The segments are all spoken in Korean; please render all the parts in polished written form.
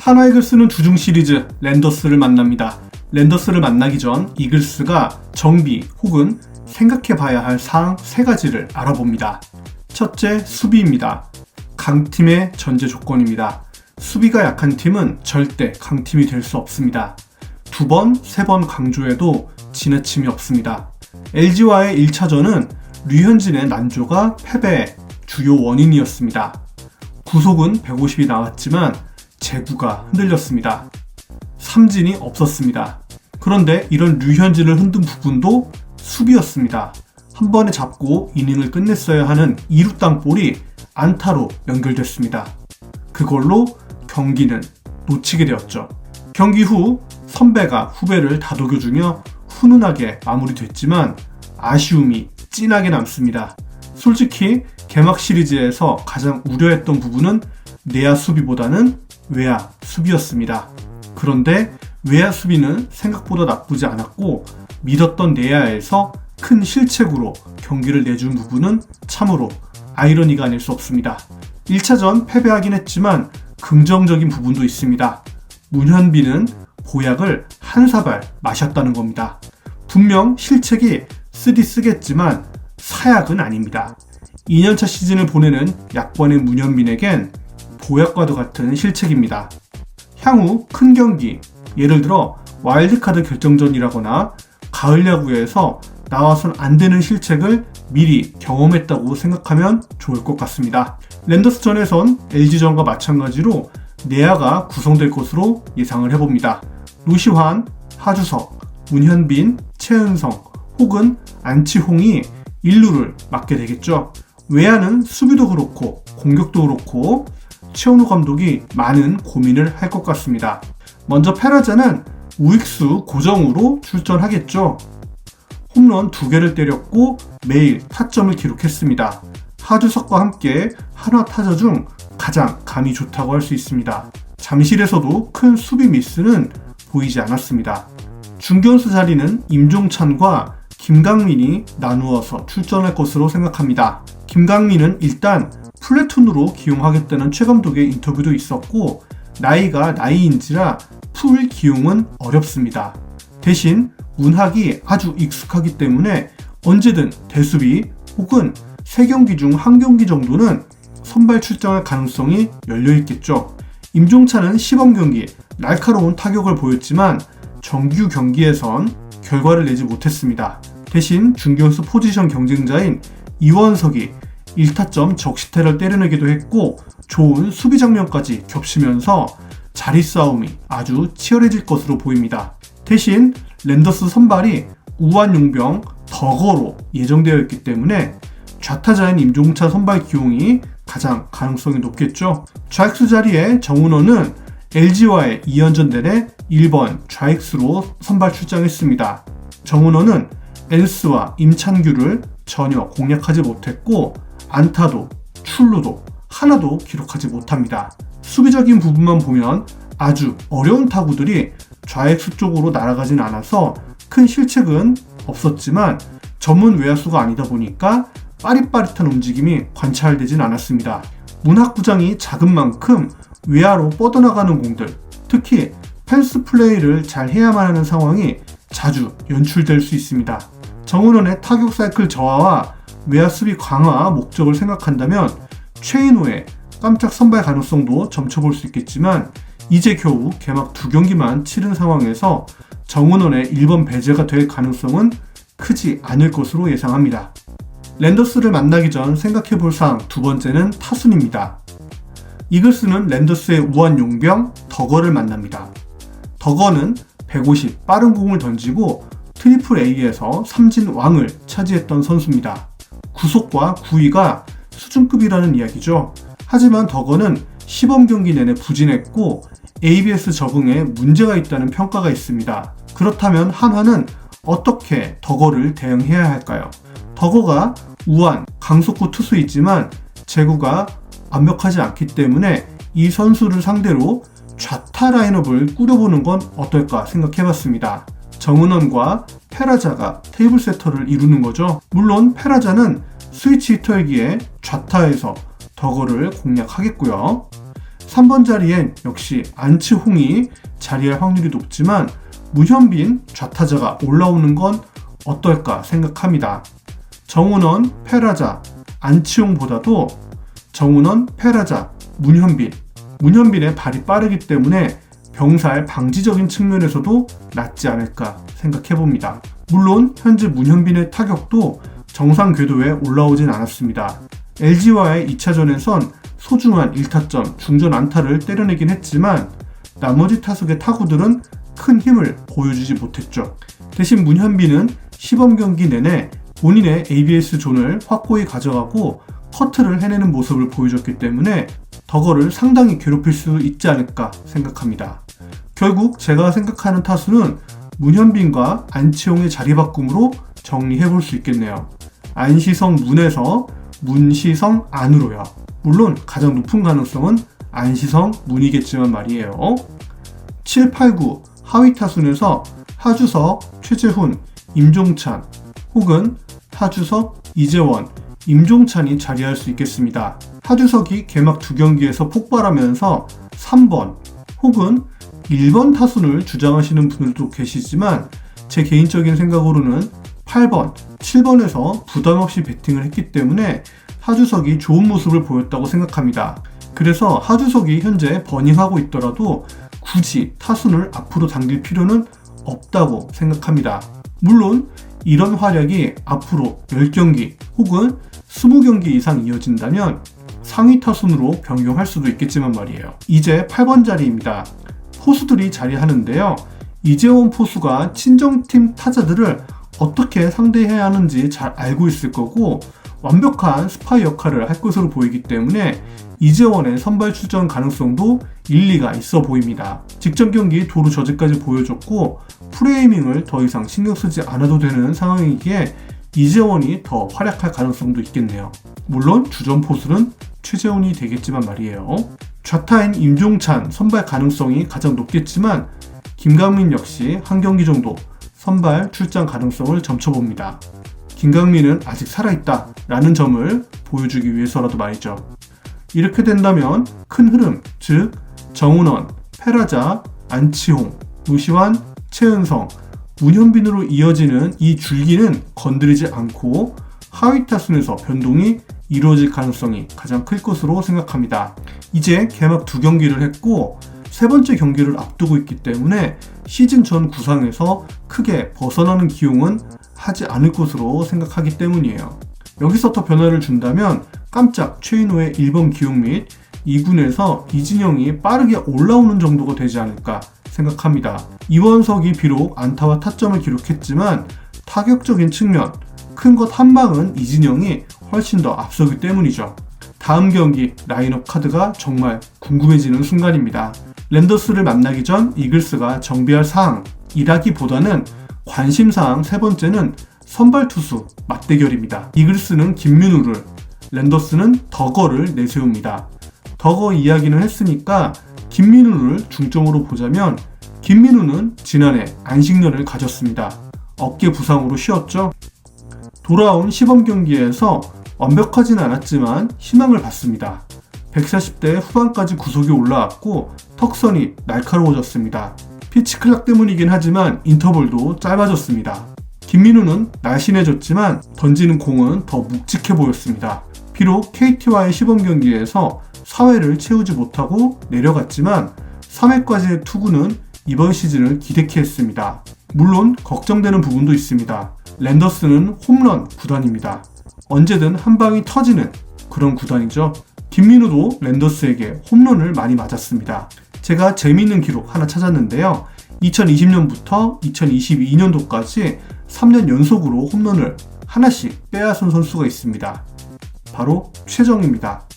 한화 이글스는 주중 시리즈 랜더스를 만납니다. 랜더스를 만나기 전 이글스가 정비 혹은 생각해봐야 할 사항 3가지를 알아봅니다. 첫째, 수비입니다. 강팀의 전제 조건입니다. 수비가 약한 팀은 절대 강팀이 될 수 없습니다. 2번, 3번 강조해도 지나침이 없습니다. LG와의 1차전은 류현진의 난조가 패배의 주요 원인이었습니다. 구속은 150이 나왔지만 제구가 흔들렸습니다. 삼진이 없었습니다. 그런데 이런 류현진을 흔든 부분도 수비였습니다. 한 번에 잡고 이닝을 끝냈어야 하는 2루 땅볼이 안타로 연결됐습니다. 그걸로 경기는 놓치게 되었죠. 경기 후 선배가 후배를 다독여주며 훈훈하게 마무리됐지만 아쉬움이 진하게 남습니다. 솔직히 개막 시리즈에서 가장 우려했던 부분은 내야 수비보다는 외야 수비였습니다. 그런데 외야 수비는 생각보다 나쁘지 않았고 믿었던 내야에서 큰 실책으로 경기를 내준 부분은 참으로 아이러니가 아닐 수 없습니다. 1차전 패배하긴 했지만 긍정적인 부분도 있습니다. 문현빈은 보약을 한 사발 마셨다는 겁니다. 분명 실책이 쓰겠지만 사약은 아닙니다. 2년차 시즌을 보내는 약관의 문현빈에겐 보약과도 같은 실책입니다. 향후 큰 경기, 예를 들어 와일드카드 결정전이라거나 가을 야구에서 나와선 안 되는 실책을 미리 경험했다고 생각하면 좋을 것 같습니다. 랜더스전에선 LG전과 마찬가지로 내야가 구성될 것으로 예상을 해봅니다. 노시환, 하주석, 문현빈, 최은성 혹은 안치홍이 1루를 맡게 되겠죠. 외야는 수비도 그렇고 공격도 그렇고 최원호 감독이 많은 고민을 할 것 같습니다. 먼저 페라자는 우익수 고정으로 출전하겠죠. 홈런 2개를 때렸고 매일 타점을 기록했습니다. 하주석과 함께 한화 타자 중 가장 감이 좋다고 할 수 있습니다. 잠실에서도 큰 수비 미스는 보이지 않았습니다. 중견수 자리는 임종찬과 김강민이 나누어서 출전할 것으로 생각합니다. 김강민은 일단 플래툰으로 기용하겠다는 최 감독의 인터뷰도 있었고 나이가 나이인지라 풀 기용은 어렵습니다. 대신 문학이 아주 익숙하기 때문에 언제든 대수비 혹은 3경기 중 1경기 정도는 선발 출장할 가능성이 열려있겠죠. 임종찬은 시범 경기 날카로운 타격을 보였지만 정규 경기에선 결과를 내지 못했습니다. 대신 중견수 포지션 경쟁자인 이원석이 1타점 적시타를 때려내기도 했고 좋은 수비 장면까지 겹치면서 자리 싸움이 아주 치열해질 것으로 보입니다. 대신 랜더스 선발이 우완용병 덕어로 예정되어 있기 때문에 좌타자인 임종찬 선발 기용이 가장 가능성이 높겠죠. 좌익수 자리에 정은호는 LG와의 2연전 내내 1번 좌익수로 선발 출장했습니다. 정은호는 엔스와 임찬규를 전혀 공략하지 못했고 안타도 출루도 하나도 기록하지 못합니다. 수비적인 부분만 보면 아주 어려운 타구들이 좌익수 쪽으로 날아가진 않아서 큰 실책은 없었지만 전문 외야수가 아니다 보니까 빠릿빠릿한 움직임이 관찰되진 않았습니다. 문학구장이 작은 만큼 외야로 뻗어나가는 공들, 특히 펜스 플레이를 잘 해야만 하는 상황이 자주 연출될 수 있습니다. 정은원의 타격 사이클 저하와 외야 수비 강화 목적을 생각한다면 최인호의 깜짝 선발 가능성도 점쳐볼 수 있겠지만 이제 겨우 개막 2경기만 치른 상황에서 정은원의 1번 배제가 될 가능성은 크지 않을 것으로 예상합니다. 랜더스를 만나기 전 생각해볼 사항 2번째는 타순입니다. 이글스는 랜더스의 우완용병 덕어를 만납니다. 덕어는 150 빠른 공을 던지고 트리플 A에서 삼진 왕을 차지했던 선수입니다. 구속과 구위가 수준급이라는 이야기죠. 하지만 덕어는 시범 경기 내내 부진했고 ABS 적응에 문제가 있다는 평가가 있습니다. 그렇다면 한화는 어떻게 덕어를 대응해야 할까요? 덕어가 우완, 강속구 투수이지만 제구가 완벽하지 않기 때문에 이 선수를 상대로 좌타 라인업을 꾸려보는 건 어떨까 생각해봤습니다. 정은원과 페라자가 테이블 세터를 이루는 거죠. 물론 페라자는 스위치 히터이기에 좌타에서 덕어를 공략하겠고요. 3번 자리엔 역시 안치홍이 자리할 확률이 높지만 문현빈 좌타자가 올라오는 건 어떨까 생각합니다. 정은원, 페라자, 안치홍보다도 정은원, 페라자, 문현빈의 발이 빠르기 때문에 병살 방지적인 측면에서도 낫지 않을까 생각해봅니다. 물론 현재 문현빈의 타격도 정상 궤도에 올라오진 않았습니다. LG와의 2차전에선 소중한 1타점, 중전 안타를 때려내긴 했지만 나머지 타석의 타구들은 큰 힘을 보여주지 못했죠. 대신 문현빈은 시범 경기 내내 본인의 ABS 존을 확고히 가져가고 커트를 해내는 모습을 보여줬기 때문에 덕어를 상당히 괴롭힐 수 있지 않을까 생각합니다. 결국 제가 생각하는 타수는 문현빈과 안치홍의 자리 바꿈으로 정리해볼 수 있겠네요. 안시성 문에서 문시성 안으로요. 물론 가장 높은 가능성은 안시성 문이겠지만 말이에요. 7, 8, 9 하위 타순에서 하주석, 최재훈, 임종찬 혹은 하주석, 이재원, 임종찬이 자리할 수 있겠습니다. 하주석이 개막 2경기에서 폭발하면서 3번 혹은 1번 타순을 주장하시는 분들도 계시지만 제 개인적인 생각으로는 8번, 7번에서 부담없이 배팅을 했기 때문에 하주석이 좋은 모습을 보였다고 생각합니다. 그래서 하주석이 현재 버닝하고 있더라도 굳이 타순을 앞으로 당길 필요는 없다고 생각합니다. 물론 이런 활약이 앞으로 10경기 혹은 20경기 이상 이어진다면 상위 타순으로 변경할 수도 있겠지만 말이에요. 이제 8번 자리입니다. 포수들이 자리하는데요. 이재원 포수가 친정팀 타자들을 어떻게 상대해야 하는지 잘 알고 있을 거고 완벽한 스파이 역할을 할 것으로 보이기 때문에 이재원의 선발 출전 가능성도 일리가 있어 보입니다. 직전 경기 도루 저지까지 보여줬고 프레이밍을 더 이상 신경 쓰지 않아도 되는 상황이기에 이재원이 더 활약할 가능성도 있겠네요. 물론 주전 포수는 최재훈이 되겠지만 말이에요. 좌타인 임종찬 선발 가능성이 가장 높겠지만 김강민 역시 한 경기 정도 선발 출장 가능성을 점쳐봅니다. 김강민은 아직 살아있다 라는 점을 보여주기 위해서라도 말이죠. 이렇게 된다면 큰 흐름, 즉 정은원, 페라자, 안치홍, 노시환, 최은성, 문현빈으로 이어지는 이 줄기는 건드리지 않고 하위 타순에서 변동이 이루어질 가능성이 가장 클 것으로 생각합니다. 이제 개막 2경기를 했고 세 번째 경기를 앞두고 있기 때문에 시즌 전 구상에서 크게 벗어나는 기용은 하지 않을 것으로 생각하기 때문이에요. 여기서 더 변화를 준다면 깜짝 최인호의 1번 기용 및 2군에서 이진영이 빠르게 올라오는 정도가 되지 않을까 생각합니다. 이원석이 비록 안타와 타점을 기록했지만 타격적인 측면, 큰 것 한 방은 이진영이 훨씬 더 앞서기 때문이죠. 다음 경기 라인업 카드가 정말 궁금해지는 순간입니다. 랜더스를 만나기 전 이글스가 정비할 사항이라기보다는 관심사항 세 번째는 선발 투수 맞대결입니다. 이글스는 김민우를, 랜더스는 덕어를 내세웁니다. 덕어 이야기는 했으니까 김민우를 중점으로 보자면 김민우는 지난해 안식년을 가졌습니다. 어깨 부상으로 쉬었죠. 돌아온 시범 경기에서 완벽하진 않았지만 희망을 봤습니다. 140대 후반까지 구속이 올라왔고 턱선이 날카로워졌습니다. 피치 클락 때문이긴 하지만 인터벌도 짧아졌습니다. 김민우는 날씬해졌지만 던지는 공은 더 묵직해 보였습니다. 비록 KT와의 시범 경기에서 4회를 채우지 못하고 내려갔지만 3회까지의 투구는 이번 시즌을 기대케 했습니다. 물론 걱정되는 부분도 있습니다. 랜더스는 홈런 구단입니다. 언제든 한 방이 터지는 그런 구단이죠. 김민우도 랜더스에게 홈런을 많이 맞았습니다. 제가 재미있는 기록 하나 찾았는데요. 2020년부터 2022년도까지 3년 연속으로 홈런을 하나씩 빼앗은 선수가 있습니다. 바로 최정입니다.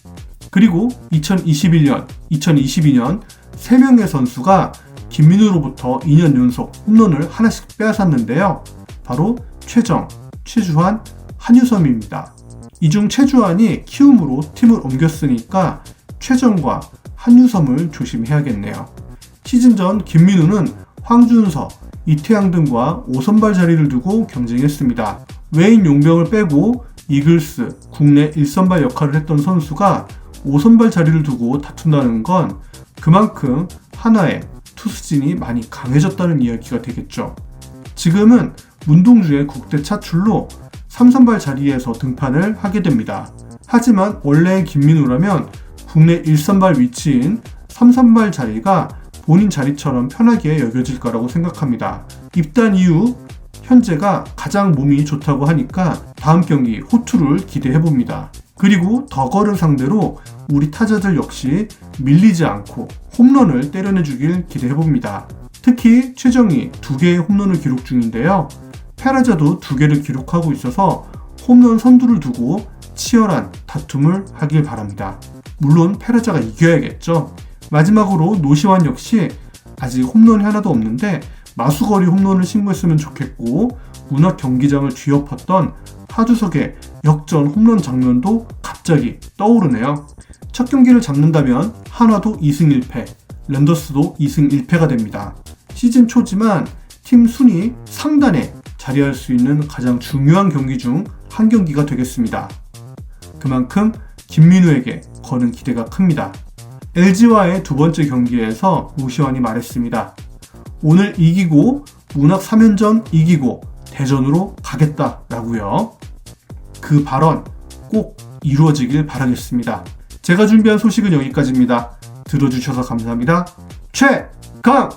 그리고 2021년, 2022년 3명의 선수가 김민우로부터 2년 연속 홈런을 하나씩 빼앗았는데요. 바로 최정, 최주환, 한유섬입니다. 이 중 최주환이 키움으로 팀을 옮겼으니까 최정과 한유섬을 조심해야겠네요. 시즌 전 김민우는 황준서, 이태양 등과 5선발 자리를 두고 경쟁했습니다. 외인 용병을 빼고 이글스, 국내 1선발 역할을 했던 선수가 5선발 자리를 두고 다툰다는 건 그만큼 하나의 투수진이 많이 강해졌다는 이야기가 되겠죠. 지금은 문동주의 국대 차출로 3선발 자리에서 등판을 하게 됩니다. 하지만 원래의 김민우라면 국내 1선발 위치인 3선발 자리가 본인 자리처럼 편하게 여겨질 거라고 생각합니다. 입단 이후 현재가 가장 몸이 좋다고 하니까 다음 경기 호투를 기대해봅니다. 그리고 덕거를 상대로 우리 타자들 역시 밀리지 않고 홈런을 때려내주길 기대해봅니다. 특히 최정이 2개의 홈런을 기록 중인데요. 페라자도 2개를 기록하고 있어서 홈런 선두를 두고 치열한 다툼을 하길 바랍니다. 물론 페라자가 이겨야겠죠. 마지막으로 노시환 역시 아직 홈런이 하나도 없는데 마수거리 홈런을 신고했으면 좋겠고, 문학 경기장을 뒤엎었던 하주석의 역전 홈런 장면도 갑자기 떠오르네요. 첫 경기를 잡는다면 한화도 2승 1패, 랜더스도 2승 1패가 됩니다. 시즌 초지만 팀 순위 상단에 자리할 수 있는 가장 중요한 경기 중 한 경기가 되겠습니다. 그만큼 김민우에게 거는 기대가 큽니다. LG와의 두 번째 경기에서 노시환이 말했습니다. 오늘 이기고 문학 3연전 이기고 대전으로 가겠다라고요. 그 발언 꼭 이루어지길 바라겠습니다. 제가 준비한 소식은 여기까지입니다. 들어주셔서 감사합니다. 최강한화